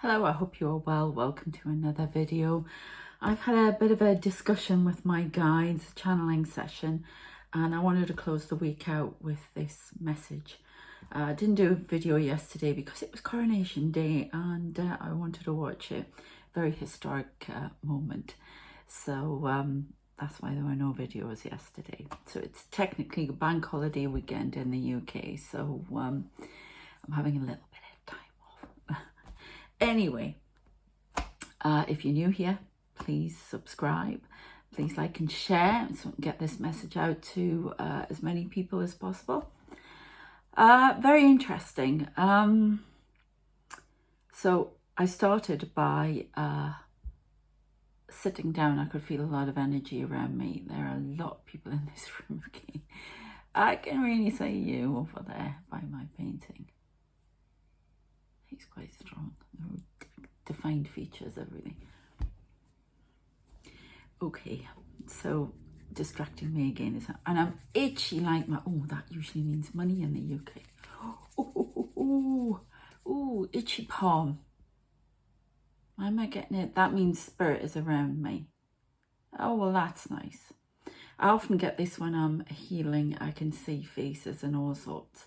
Hello, I hope you're well. Welcome to another video. I've had a bit of a discussion with my guides, a channeling session, and I wanted to close the week out with this message. I didn't do a video yesterday because it was Coronation Day and I wanted to watch it. Very historic moment. So that's why there were no videos yesterday. So it's technically a bank holiday weekend in the UK. So I'm having a little bit of time off. Anyway, if you're new here, please subscribe. Please like and share so we can get this message out to as many people as possible. Very interesting. So I started by sitting down. I could feel a lot of energy around me. There are a lot of people in this room again. I can really say you over there by my painting. He's quite strong. Defined features, everything. Okay, so distracting me again is, and I'm itchy like my, oh, that usually means money in the UK. Oh, itchy palm. Why am I getting it? That means spirit is around me. Oh, well, that's nice. I often get this when I'm healing. I can see faces and all sorts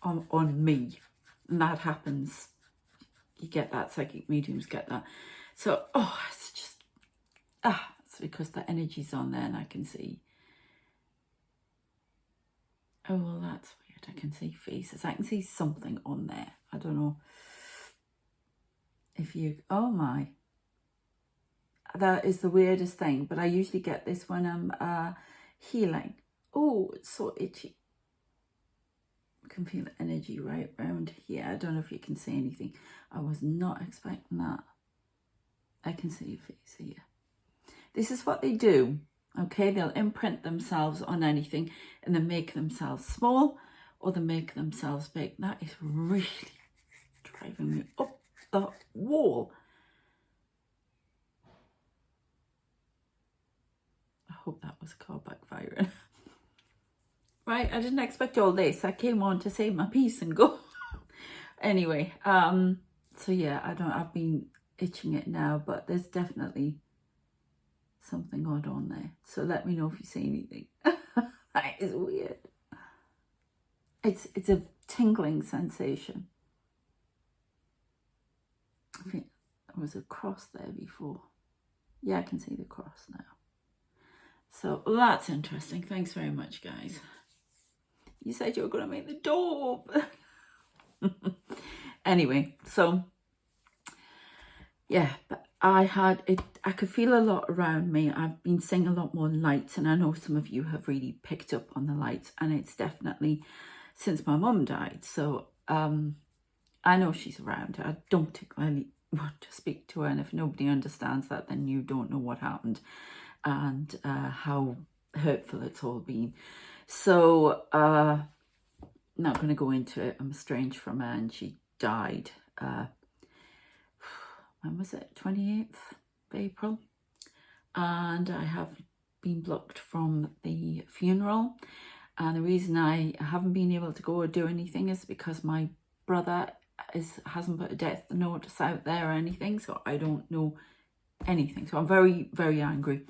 on me, and that happens. You get that, psychic mediums get that. So, it's just, it's because the energy's on there and I can see. Oh, well, that's weird. I can see faces. I can see something on there. I don't know if you, oh my. That is the weirdest thing, but I usually get this when I'm healing. Oh, it's so itchy. I can feel the energy right around here. I don't know if you can see anything. I was not expecting that. I can see your face here. This is what they do, okay? They'll imprint themselves on anything and then make themselves small or they make themselves big. That is really driving me up the wall. I hope that was a call backfiring. Right, I didn't expect all this. I came on to say my piece and go. Anyway, so yeah, I've been itching it now, but there's definitely something odd on there. So let me know if you see anything. That is weird. It's a tingling sensation. I think there was a cross there before. Yeah, I can see the cross now. So that's interesting. Thanks very much, guys. You said you were going to make the door. Anyway, so yeah, but I could feel a lot around me. I've been seeing a lot more lights, and I know some of you have really picked up on the lights, and it's definitely since my mum died. So I know she's around. I don't particularly want to speak to her, and if nobody understands that, then you don't know what happened and how hurtful it's all been. So I'm not going to go into it. I'm estranged from her, and she died when was it, 28th of April, and I have been blocked from the funeral, and the reason I haven't been able to go or do anything is because my brother hasn't put a death notice out there or anything, so I don't know anything. So I'm very, very angry,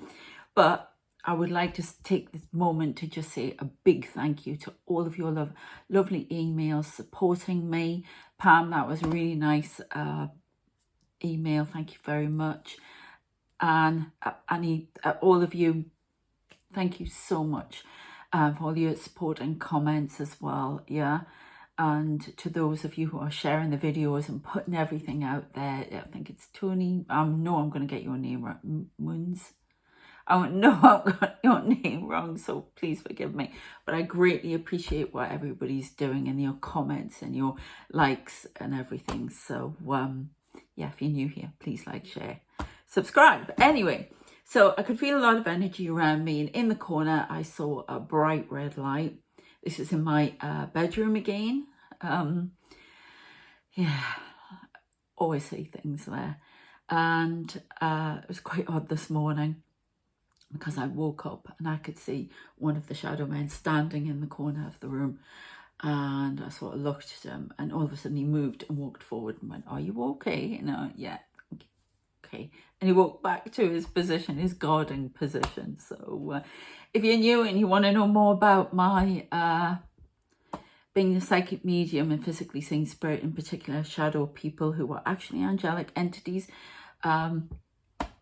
but I would like to take this moment to just say a big thank you to all of your lovely emails supporting me. Pam, that was a really nice email. Thank you very much. And Annie, all of you, thank you so much for all your support and comments as well. Yeah. And to those of you who are sharing the videos and putting everything out there, I think it's Tony. No, I'm going to get your name right. Moons. I know I've got your name wrong, so please forgive me. But I greatly appreciate what everybody's doing and your comments and your likes and everything. So yeah, if you're new here, please like, share, subscribe. Anyway, so I could feel a lot of energy around me, and in the corner I saw a bright red light. This is in my bedroom again. Yeah, always see things there. And it was quite odd this morning because I woke up and I could see one of the shadow men standing in the corner of the room. And I sort of looked at him, and all of a sudden he moved and walked forward and went, "Are you okay?" And I went, "Yeah, okay." And he walked back to his position, his guarding position. So if you're new and you want to know more about my being a psychic medium and physically seeing spirit, in particular shadow people who are actually angelic entities,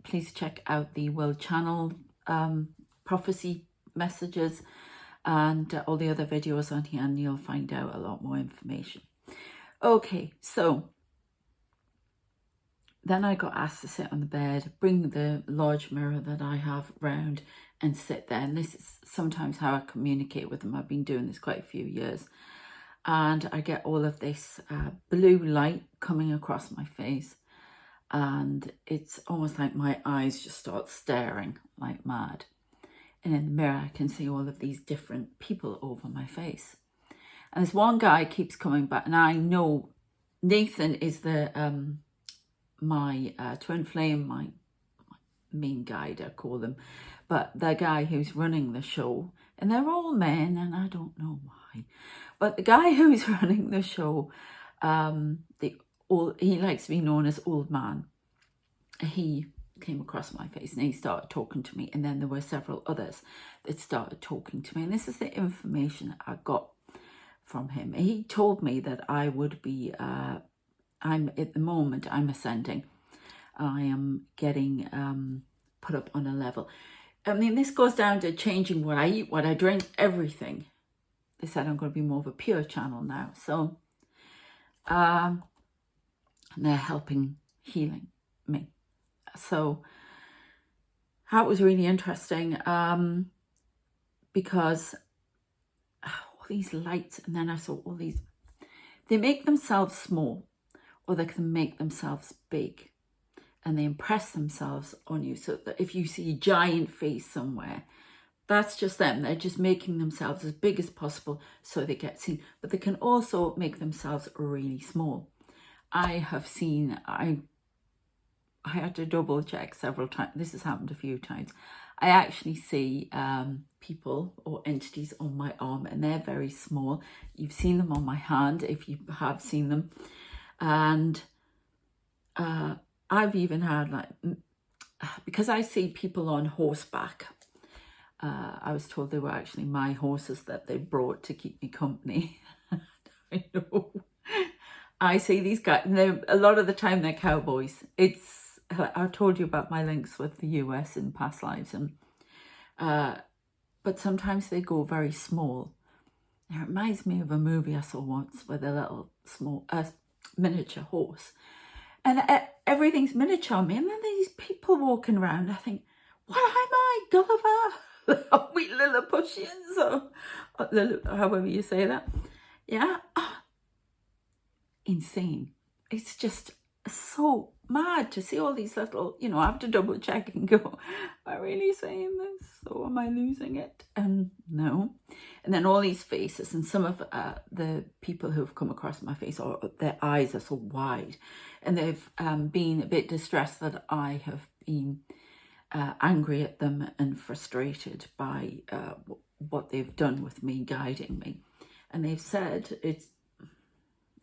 please check out the World Channel prophecy messages and all the other videos on here, and you'll find out a lot more information. Okay, so then I got asked to sit on the bed, bring the large mirror that I have round and sit there. And this is sometimes how I communicate with them. I've been doing this quite a few years. And I get all of this blue light coming across my face. And it's almost like my eyes just start staring like mad. And in the mirror, I can see all of these different people over my face. And this one guy keeps coming back. And I know Nathan is the my twin flame, my main guide, I call them. But the guy who's running the show, and they're all men, and I don't know why. But the guy who's running the show, he likes to be known as Old Man. He came across my face and he started talking to me, and then there were several others that started talking to me, and this is the information that I got from him. He told me that I would be I'm at the moment I'm ascending. I am getting put up on a level. I mean, this goes down to changing what I eat, what I drink, everything. They said I'm going to be more of a pure channel now. So and they're helping healing me. So that was really interesting because all these lights, and then I saw all these, they make themselves small or they can make themselves big, and they impress themselves on you. So that if you see a giant face somewhere, that's just them. They're just making themselves as big as possible so they get seen. But they can also make themselves really small. I have seen, I had to double check several times. This has happened a few times. I actually see people or entities on my arm, and they're very small. You've seen them on my hand if you have seen them. And I've even had, like, because I see people on horseback, I was told they were actually my horses that they brought to keep me company. I know. I see these guys, and a lot of the time they're cowboys. I've told you about my links with the US in past lives, and but sometimes they go very small. It reminds me of a movie I saw once with a little small miniature horse, and everything's miniature on me, and then these people walking around. I think, what am I, Gulliver? We Lilliputians, or however you say that. Yeah, insane. It's just so mad to see all these little, I have to double check and go, am I really saying this, or am I losing it? And no. And then all these faces, and some of the people who've come across my face, or their eyes are so wide, and they've been a bit distressed that I have been angry at them and frustrated by what they've done with me, guiding me. And they've said,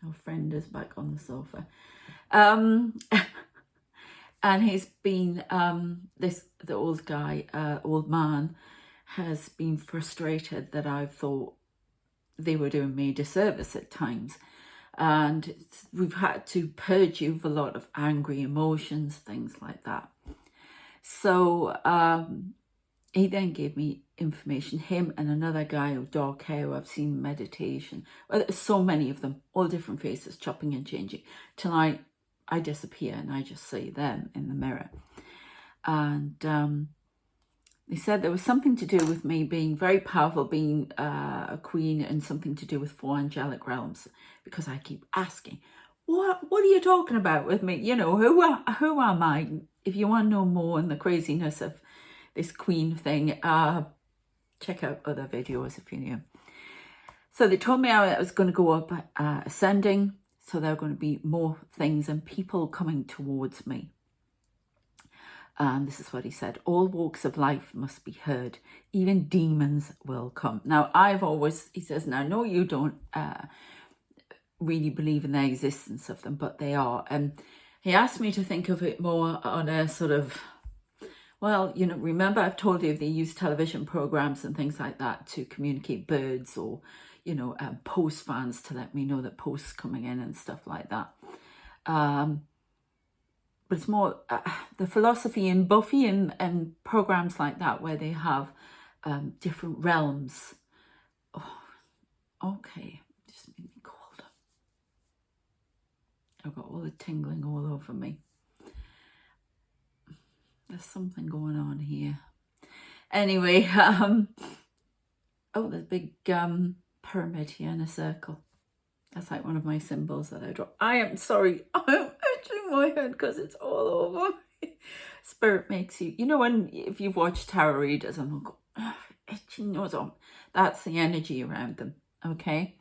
our friend is back on the sofa. And he's been, the old guy, old man, has been frustrated that I've thought they were doing me a disservice at times. And we've had to purge you of a lot of angry emotions, things like that. So he then gave me information, him and another guy with dark hair who I've seen meditation. Well, there's so many of them, all different faces, chopping and changing, till I disappear and I just see them in the mirror. And they said there was something to do with me being very powerful, being a queen, and something to do with 4 angelic realms, because I keep asking, what are you talking about with me? Who am I? If you want to know more on the craziness of this queen thing, check out other videos if you're new. So they told me I was going to go up ascending, so there are going to be more things and people coming towards me. And this is what he said: all walks of life must be heard, even demons will come. Now, he says, now, no, you don't really believe in the existence of them, but they are. And he asked me to think of it more on a sort of, well, you know, remember I've told you they use television programs and things like that to communicate birds, or, you know, post fans to let me know that posts coming in and stuff like that. But it's more the philosophy in Buffy and programs like that, where they have different realms. Oh, okay, just made me cold. I've got all the tingling all over me. There's something going on here. Anyway, oh, there's a big pyramid here in a circle. That's like one of my symbols that I draw. I am sorry, I'm itching my head because it's all over. Spirit makes you, you know, when if you've watched tarot readers and they'll go, itching nose on, that's the energy around them, okay?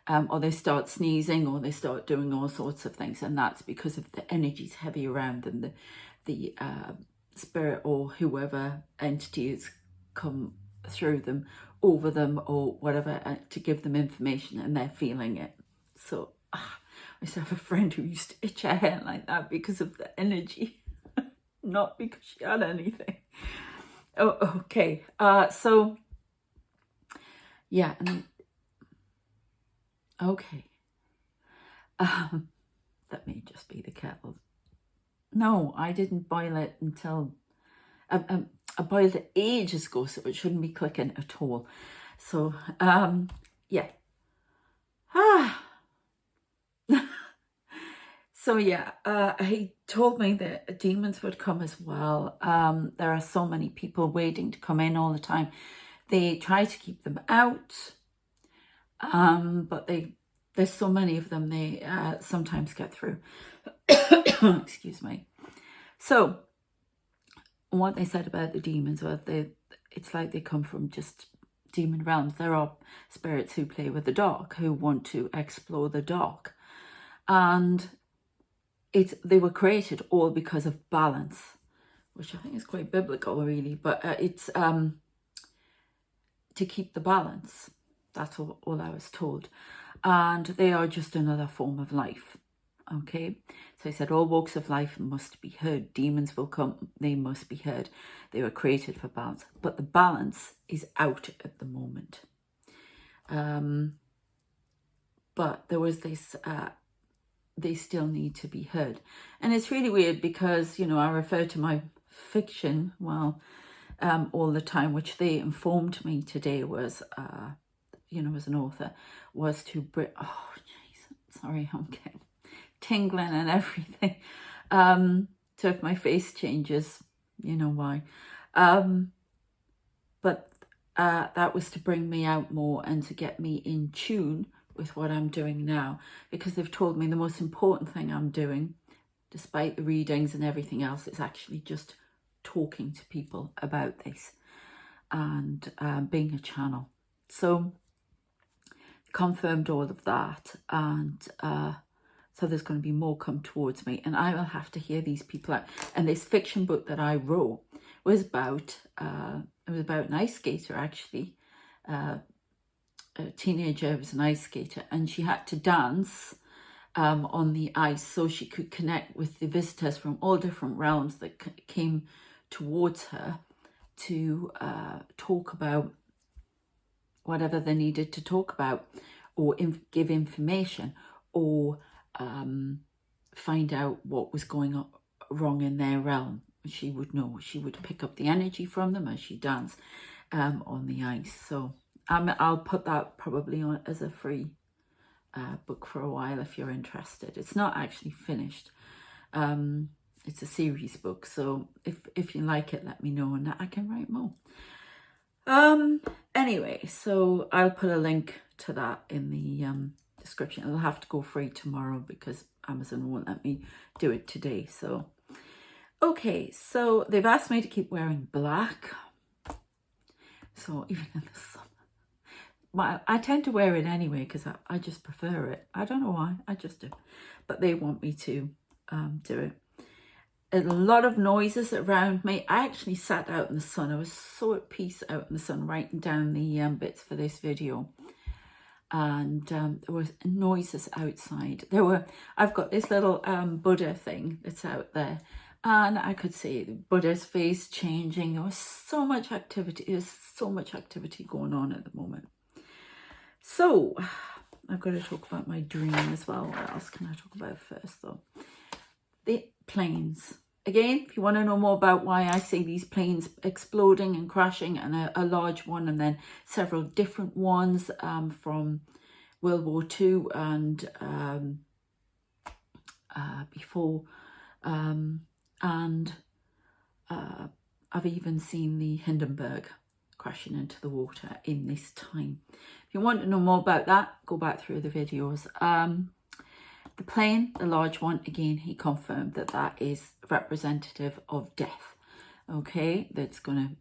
Or they start sneezing, or they start doing all sorts of things, and that's because of the energy's heavy around them. The spirit or whoever entity has come through them, over them, or whatever, to give them information, and they're feeling it. So I used to have a friend who used to itch her hair like that because of the energy, not because she had anything. Oh, okay. So yeah, and okay. That may just be the kettle. No, I didn't boil it until I boiled it ages ago, so it shouldn't be clicking at all. So yeah. So yeah, he told me that demons would come as well. There are so many people waiting to come in all the time. They try to keep them out, but there's so many of them, they sometimes get through. Excuse me. So what they said about the demons was it's like they come from just demon realms. There are spirits who play with the dark, who want to explore the dark, and they were created all because of balance, which I think is quite biblical, really. But it's to keep the balance. That's all I was told. And they are just another form of life. Okay, so he said all walks of life must be heard. Demons will come, they must be heard. They were created for balance, but the balance is out at the moment. But there was this, they still need to be heard. And it's really weird because, you know, I refer to my fiction, well, all the time, which they informed me today was, you know, as an author, was to bring, oh, jeez, sorry, I'm getting tingling and everything. So if my face changes, you know why. But that was to bring me out more and to get me in tune with what I'm doing now, because they've told me the most important thing I'm doing, despite the readings and everything else, is actually just talking to people about this and being a channel. So confirmed all of that, and so there's going to be more come towards me, and I will have to hear these people out. And this fiction book that I wrote was about an ice skater, actually. A teenager was an ice skater, and she had to dance on the ice so she could connect with the visitors from all different realms that came towards her to talk about whatever they needed to talk about, or give information, or find out what was going on wrong in their realm. She would know. She would pick up the energy from them as she danced on the ice. So I'll put that probably on as a free book for a while if you're interested. It's not actually finished. It's a series book, so if you like it, let me know and I can write more. Anyway, so I'll put a link to that in the description. It'll have to go free tomorrow because Amazon won't let me do it today. So okay, so they've asked me to keep wearing black, so even in the summer, well, I tend to wear it anyway because I just prefer it. I don't know why, I just do, but they want me to do it. a lot of noises around me. I actually sat out in the sun. I was so at peace out in the sun writing down the bits for this video. And there was noises outside. I've got this little Buddha thing that's out there, and I could see Buddha's face changing. There was so much activity. There's so much activity going on at the moment. So I've got to talk about my dream as well. What else can I talk about first, though? The planes. Again, if you want to know more about why I see these planes exploding and crashing, and a large one, and then several different ones from World War II and before, and I've even seen the Hindenburg crashing into the water in this time. If you want to know more about that, go back through the videos. The plane, the large one, again, he confirmed that that is representative of death, okay, that's going to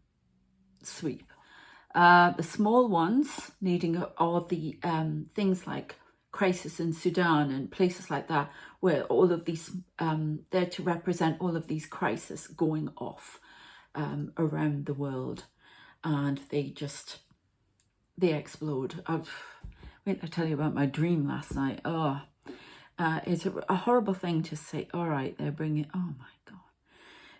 sweep. The small ones are the things like crisis in Sudan and places like that, where all of these, they're to represent all of these crises going off around the world, and they explode. Wait, I tell you about my dream last night. Oh. It's a horrible thing to say. All right, oh my God,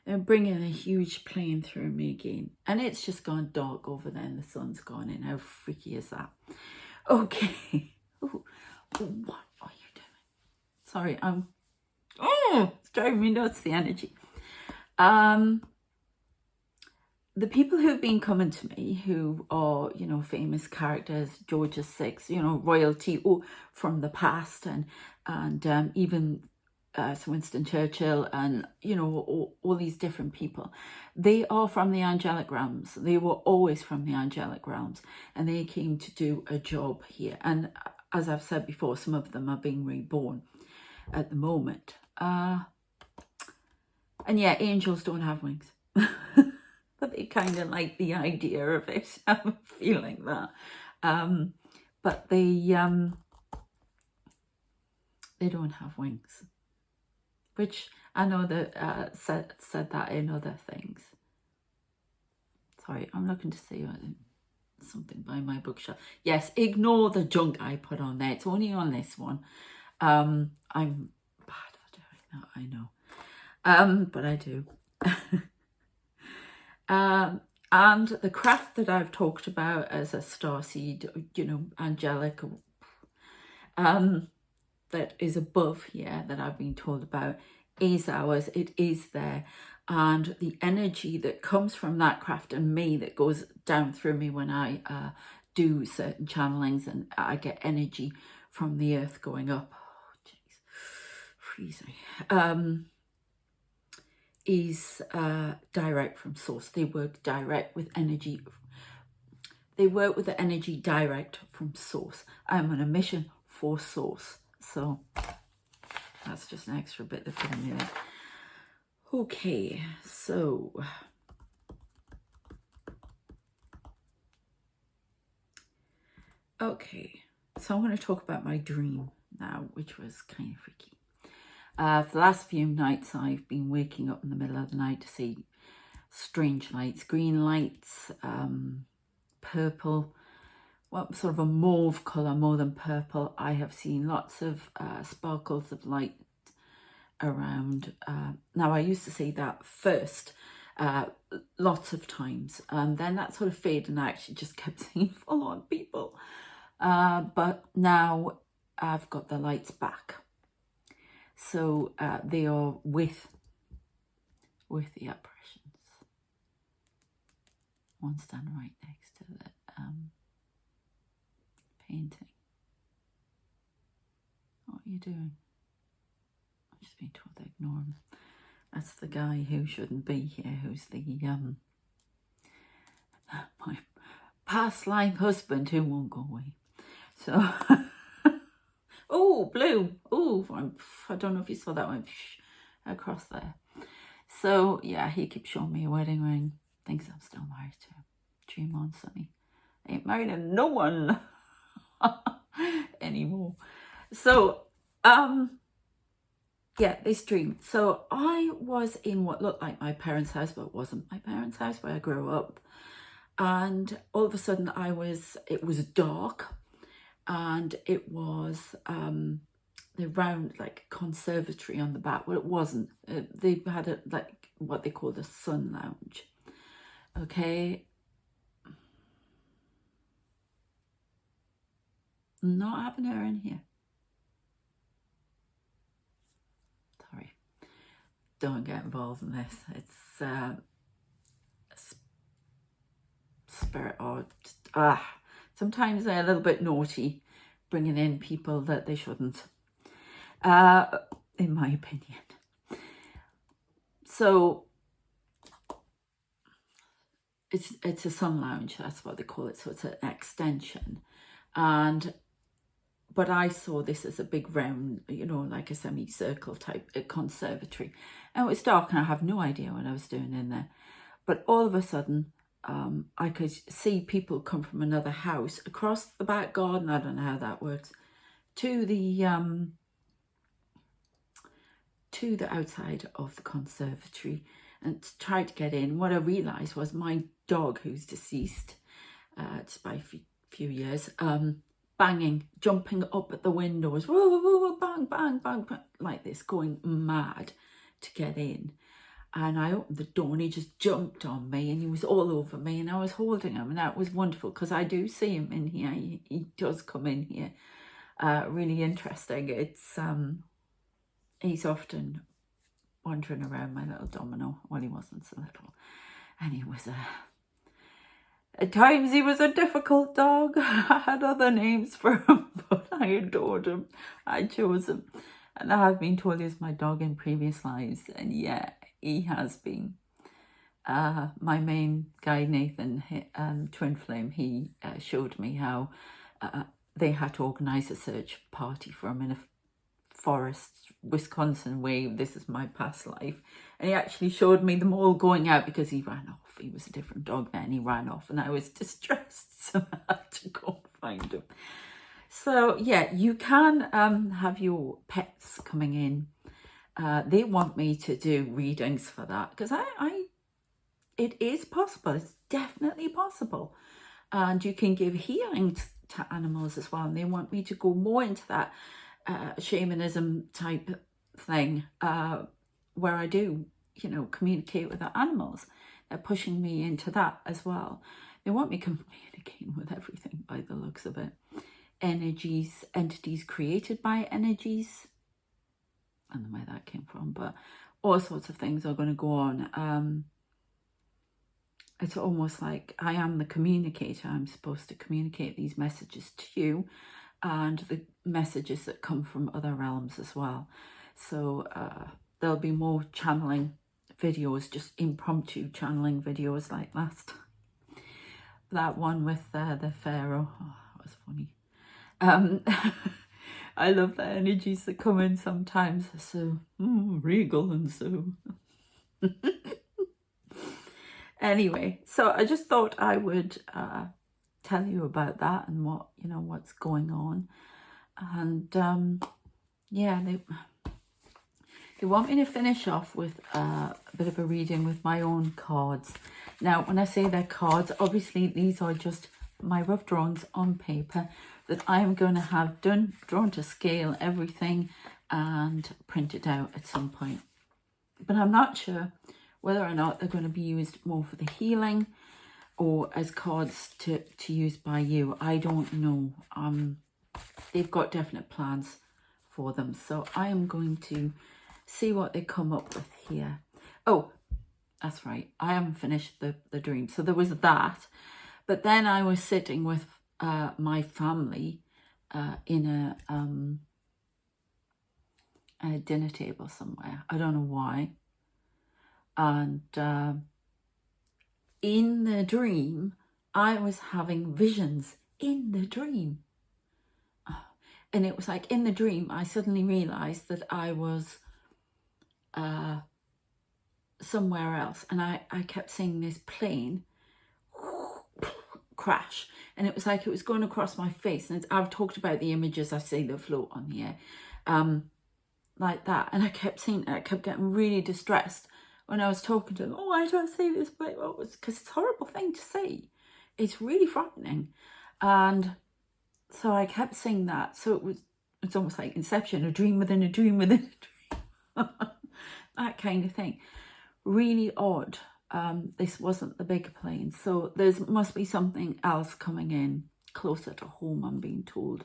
they're bringing a huge plane through me again. And it's just gone dark over there and the sun's gone in. How freaky is that? Okay. Ooh, what are you doing? Sorry, it's driving me nuts, the energy. The people who've been coming to me, who are, famous characters, George VI, royalty from the past, and even Sir Winston Churchill, and, all these different people, they are from the angelic realms. They were always from the angelic realms, and they came to do a job here. And as I've said before, some of them are being reborn at the moment. And yeah, angels don't have wings. But they kind of like the idea of it. I'm feeling that. But they don't have wings. Which I know that said that in other things. Sorry, I'm looking to see something by my bookshelf. Yes, ignore the junk I put on there. It's only on this one. I'm bad for doing that, I know. But I do. And the craft that I've talked about as a starseed, angelic, that is above here, that I've been told about, is ours. It is there. And the energy that comes from that craft and me, that goes down through me when I do certain channelings, and I get energy from the earth going up. Oh, jeez, freezing. Is direct from source. They work direct with energy. They work with the energy direct from source. I'm on a mission for source. So that's just an extra bit to put in there. Okay, so I'm going to talk about my dream now, which was kind of freaky. For the last few nights, I've been waking up in the middle of the night to see strange lights, green lights, purple, sort of a mauve colour more than purple. I have seen lots of sparkles of light around. Now, I used to see that first lots of times, and then that sort of faded, and I actually just kept seeing full-on people. But now I've got the lights back. So they are with the apparitions. One standing right next to the painting. What are you doing? I've just been told to ignore him. That's the guy who shouldn't be here, who's the my past life husband who won't go away. So oh, blue. Oh, I don't know if you saw that one across there. So, yeah, he keeps showing me a wedding ring. Thinks I'm still married to him. Dream on, Sonny. I ain't married to no one anymore. So, yeah, this dream. So I was in what looked like my parents' house, but it wasn't my parents' house where I grew up. And all of a sudden it was dark, and it was the round like conservatory on the back. Well, it wasn't. They had a like what they called a sun lounge. Okay. Not having her in here. Sorry. Don't get involved in this. It's spirit or sometimes they're a little bit naughty, bringing in people that they shouldn't, in my opinion. So it's a sun lounge, that's what they call it. So it's an extension, but I saw this as a big round, you know, like a semicircle type conservatory, and it was dark and I have no idea what I was doing in there. But all of a sudden I could see people come from another house across the back garden, I don't know how that works, to the outside of the conservatory, and try to get in. What I realised was my dog, who's deceased just by a few years, banging, jumping up at the windows, whoa, whoa, whoa, bang, bang, bang, bang, like this, going mad to get in. And I opened the door and he just jumped on me and he was all over me, and I was holding him, and that was wonderful because I do see him in here. He does come in here. Really interesting. It's he's often wandering around my little Domino. Well, he wasn't so little, and he was at times he was a difficult dog. I had other names for him, but I adored him. I chose him, and I have been told he's my dog in previous lives, and yeah, he has been. My main guy, Nathan, Twin Flame, he showed me how they had to organise a search party for him in a forest, Wisconsin way. This is my past life. And he actually showed me them all going out because he ran off. He was a different dog then. He ran off and I was distressed, so I had to go find him. So yeah, you can have your pets coming in. They want me to do readings for that because it is possible. It's definitely possible. And you can give healing to animals as well. And they want me to go more into that shamanism type thing, where I do, you know, communicate with the animals. They're pushing me into that as well. They want me communicating with everything by the looks of it. Energies, entities created by energies. I don't know where that came from, but all sorts of things are going to go on. It's almost like I am the communicator. I'm supposed to communicate these messages to you and the messages that come from other realms as well. So there'll be more channeling videos, just impromptu channeling videos like last. That one with the Pharaoh. Oh, that was funny. I love the energies that come in sometimes. They're so regal and so... Anyway, so I just thought I would tell you about that and what, you know, what's going on. And yeah, they want me to finish off with a bit of a reading with my own cards. Now, when I say they're cards, obviously these are just my rough drawings on paper that I'm going to have drawn to scale, everything, and printed out at some point. But I'm not sure whether or not they're going to be used more for the healing or as cards to use by you. I don't know. They've got definite plans for them. So I am going to see what they come up with here. Oh, that's right. I haven't finished the dream. So there was that. But then I was sitting with my family in a dinner table somewhere. I don't know why. And in the dream, I was having visions in the dream. And it was like in the dream, I suddenly realised that I was somewhere else. And I kept seeing this plane crash. And it was like it was going across my face. And I've talked about the images I see that float on here. like that. And I kept seeing it. I kept getting really distressed when I was talking to them. Oh, why do I see this? But because it's a horrible thing to see. It's really frightening. And so I kept seeing that. So it's almost like Inception, a dream within a dream within a dream. That kind of thing. Really odd. This wasn't the big plane. So there must be something else coming in closer to home, I'm being told.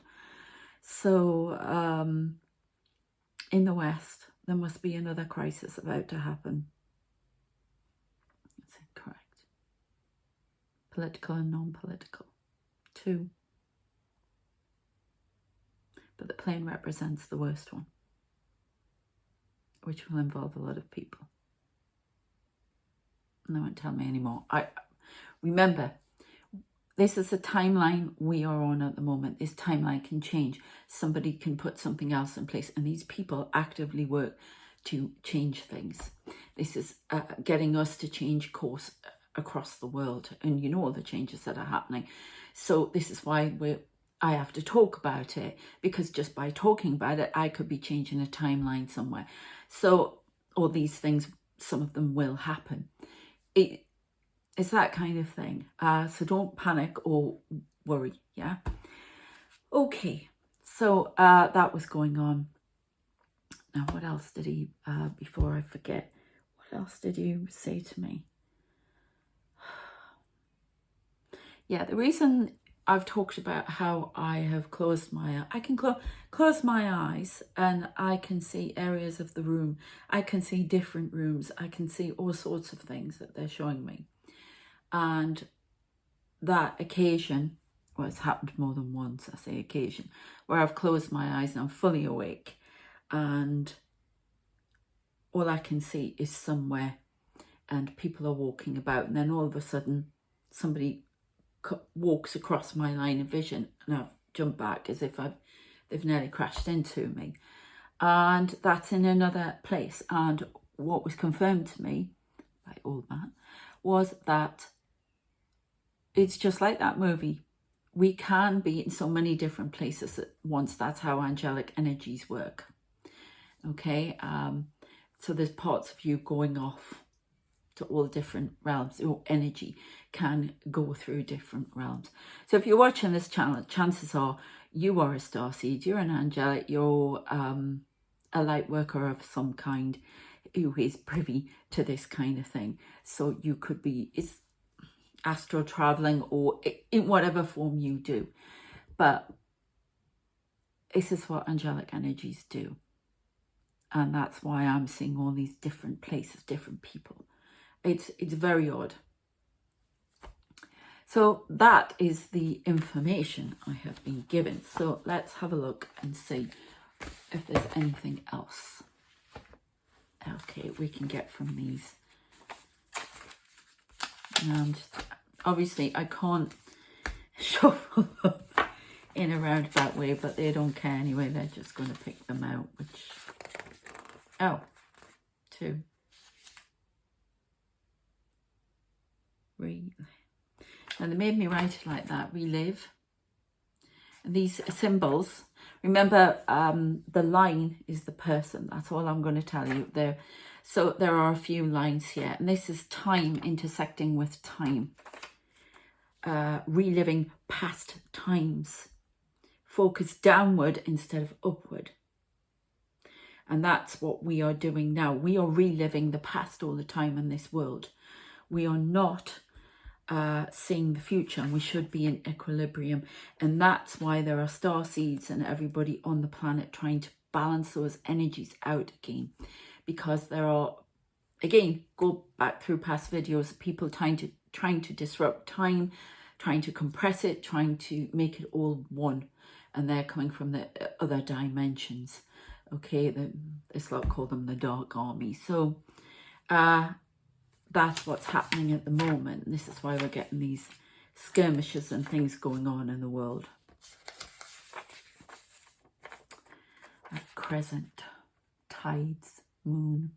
So in the West, there must be another crisis about to happen. That's incorrect. Political and non-political. 2. But the plane represents the worst one, which will involve a lot of people. And they won't tell me anymore. Remember, this is the timeline we are on at the moment. This timeline can change. Somebody can put something else in place, and these people actively work to change things. This is getting us to change course across the world, and you know all the changes that are happening. So this is why I have to talk about it, because just by talking about it, I could be changing a timeline somewhere. So all these things, some of them will happen. It's that kind of thing. So don't panic or worry, yeah? Okay, so that was going on. Now, what else did he, before I forget, what else did you say to me? Yeah, the reason I've talked about how I have closed my, I can close my eyes and I can see areas of the room. I can see different rooms. I can see all sorts of things that they're showing me. And that occasion, well, it's happened more than once, I say occasion, where I've closed my eyes and I'm fully awake and all I can see is somewhere and people are walking about, and then all of a sudden somebody walks across my line of vision and I've jumped back as if they've nearly crashed into me. And that's in another place. And what was confirmed to me by Old Man was that it's just like that movie. We can be in so many different places at once. That's how angelic energies work. Okay, so there's parts of you going off to all different realms. Your energy can go through different realms. So if you're watching this channel, chances are you are a starseed, you're an angelic, you're a light worker of some kind who is privy to this kind of thing. So you could be astral traveling or in whatever form you do. But this is what angelic energies do. And that's why I'm seeing all these different places, different people. It's very odd. So that is the information I have been given. So let's have a look and see if there's anything else. Okay, we can get from these. And obviously I can't shuffle them in a roundabout way, but they don't care anyway. They're just going to pick them out, which, oh, 2. And they made me write it like that, relive. And these symbols, remember the line is the person. That's all I'm going to tell you there. So there are a few lines here. And this is time intersecting with time. Reliving past times. Focus downward instead of upward. And that's what we are doing now. We are reliving the past all the time in this world. We are not seeing the future, and we should be in equilibrium. And that's why there are star seeds and everybody on the planet trying to balance those energies out again, because there are, again, go back through past videos, people trying to disrupt time, trying to compress it, trying to make it all one, and they're coming from the other dimensions. Okay, this lot call them the Dark Army. So that's what's happening at the moment. And this is why we're getting these skirmishes and things going on in the world. A crescent, tides, moon.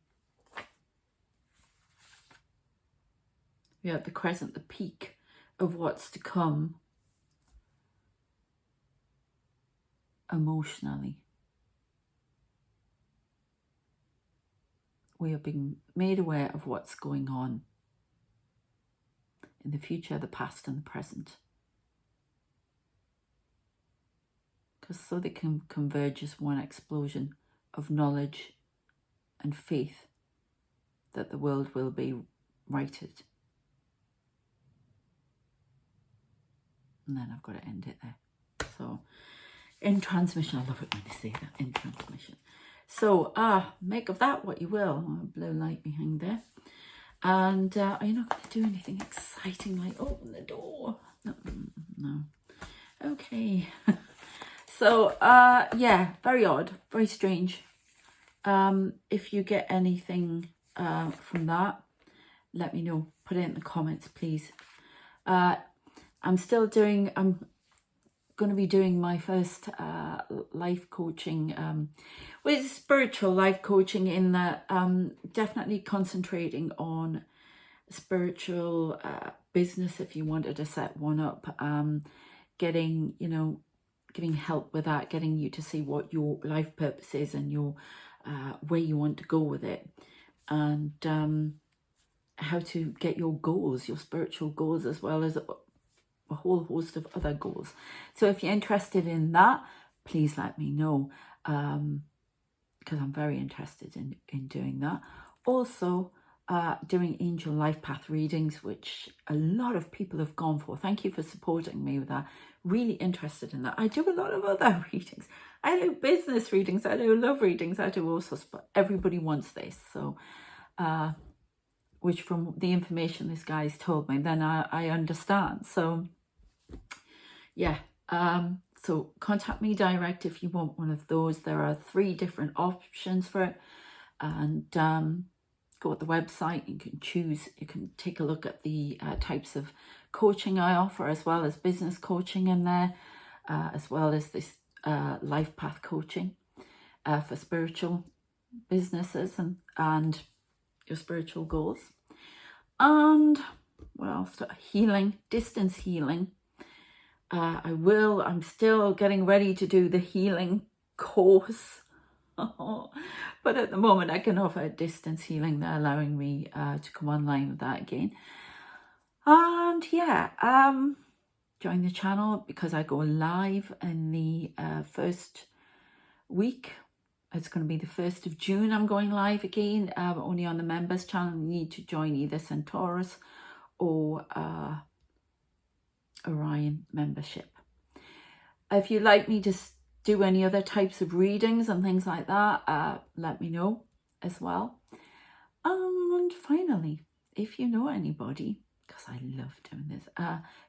We have the crescent, the peak of what's to come emotionally. we are being made aware of what's going on in the future, the past and the present. Because so they can converge as one explosion of knowledge and faith that the world will be righted. And then I've got to end it there. So, in transmission, I love it when they say that, in transmission. So, make of that what you will. Blue light behind there. And are you not going to do anything exciting like open the door? No. Okay. So, yeah, very odd, very strange. If you get anything from that, let me know. Put it in the comments, please. I'm going to be doing my first life coaching, with spiritual life coaching, in that definitely concentrating on spiritual business if you wanted to set one up, getting help with that, getting you to see what your life purpose is and your where you want to go with it, and how to get your goals, your spiritual goals, as well as a whole host of other goals. So if you're interested in that, please let me know, because I'm very interested in doing that. Also, doing angel life path readings, which a lot of people have gone for. Thank you for supporting me with that. Really interested in that. I do a lot of other readings. I do business readings, I do love readings, I do all sorts, but everybody wants this. So, which from the information this guy's told me, then I understand. So, yeah, so contact me direct if you want one of those. There are 3 different options for it, and go at the website. You can choose, you can take a look at the types of coaching I offer, as well as business coaching in there, as well as this life path coaching for spiritual businesses and your spiritual goals. And what else? Healing, distance healing. I'm still getting ready to do the healing course. But at the moment I can offer distance healing. They're allowing me to come online with that again. And yeah, join the channel, because I go live in the first week. It's going to be the 1st of June. I'm going live again, only on the members channel. You need to join either Centaurus or Orion membership. If you'd like me to do any other types of readings and things like that, let me know as well. And finally, if you know anybody, because I love doing this,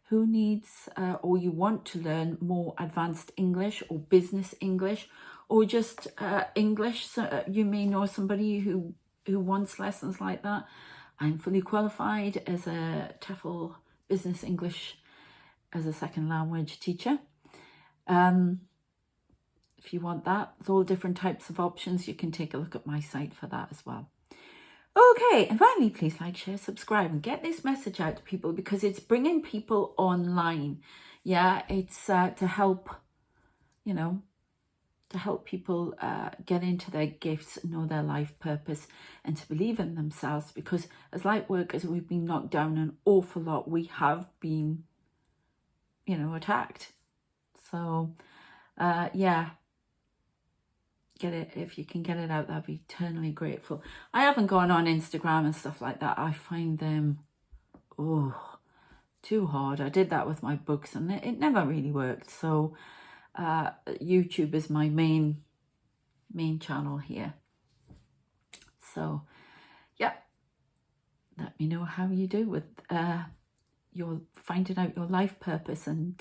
who needs or you want to learn more advanced English or business English, or just English, so you may know somebody who wants lessons like that. I'm fully qualified as a TEFL Business English as a second language teacher. If you want that, with all different types of options, you can take a look at my site for that as well. Okay, and finally, please like, share, subscribe, and get this message out to people, because it's bringing people online. Yeah, it's to help, to help people get into their gifts, know their life purpose, and to believe in themselves. Because as light workers, we've been knocked down an awful lot. We have been, attacked. So, yeah. Get it, if you can get it out, that'd be eternally grateful. I haven't gone on Instagram and stuff like that. I find them too hard. I did that with my books and it never really worked. So YouTube is my main channel here. So yeah, let me know how you do with your finding out your life purpose, and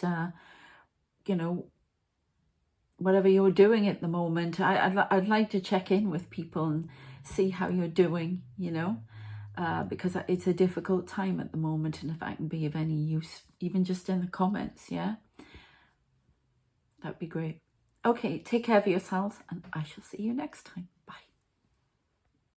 whatever you're doing at the moment. I'd like to check in with people and see how you're doing, because it's a difficult time at the moment, and if I can be of any use, even just in the comments, yeah, that'd be great. Okay, take care of yourselves, and I shall see you next time. Bye.